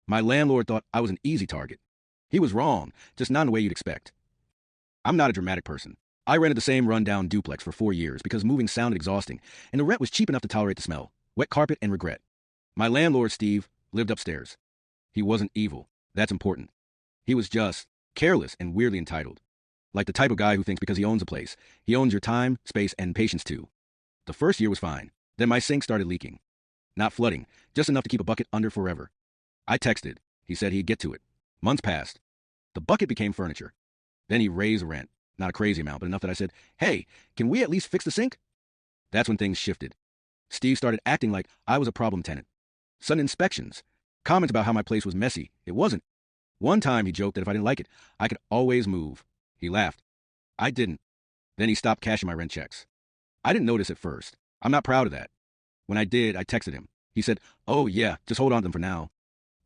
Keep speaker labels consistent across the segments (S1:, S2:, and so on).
S1: My landlord thought I was an easy target. He was wrong, just not in the way you'd expect. I'm not a dramatic person. I rented the same rundown duplex for 4 years because moving sounded exhausting, and the rent was cheap enough to tolerate the smell, wet carpet, and regret. My landlord, Steve, lived upstairs. He wasn't evil. That's important. He was just careless and weirdly entitled. Like the type of guy who thinks because he owns a place, he owns your time, space, and patience too. The first year was fine. Then my sink started leaking. Not flooding, just enough to keep a bucket under forever. I texted. He said he'd get to it. Months passed. The bucket became furniture. Then he raised the rent. Not a crazy amount, but enough that I said, "Hey, can we at least fix the sink?" That's when things shifted. Steve started acting like I was a problem tenant. Sudden inspections. Comments about how my place was messy. It wasn't. One time he joked that if I didn't like it, I could always move. He laughed. I didn't. Then he stopped cashing my rent checks. I didn't notice at first. I'm not proud of that. When I did, I texted him. He said, "Oh yeah, just hold on to them for now."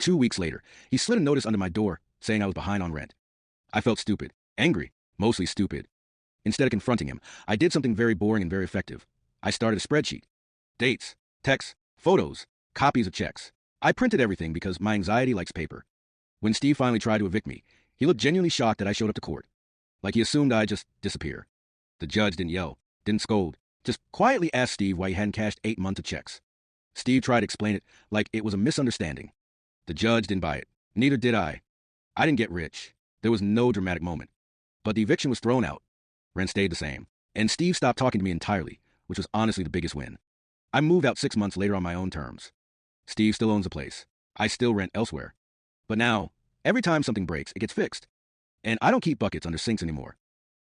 S1: 2 weeks later, he slid a notice under my door saying I was behind on rent. I felt stupid. Angry. Mostly stupid. Instead of confronting him, I did something very boring and very effective. I started a spreadsheet. Dates, texts, photos, copies of checks. I printed everything because my anxiety likes paper. When Steve finally tried to evict me, he looked genuinely shocked that I showed up to court. Like he assumed I'd just disappear. The judge didn't yell, didn't scold, just quietly asked Steve why he hadn't cashed 8 months of checks. Steve tried to explain it like it was a misunderstanding. The judge didn't buy it. Neither did I. I didn't get rich. There was no dramatic moment. But the eviction was thrown out. Rent stayed the same. And Steve stopped talking to me entirely, which was honestly the biggest win. I moved out 6 months later on my own terms. Steve still owns the place. I still rent elsewhere. But now, every time something breaks, it gets fixed. And I don't keep buckets under sinks anymore.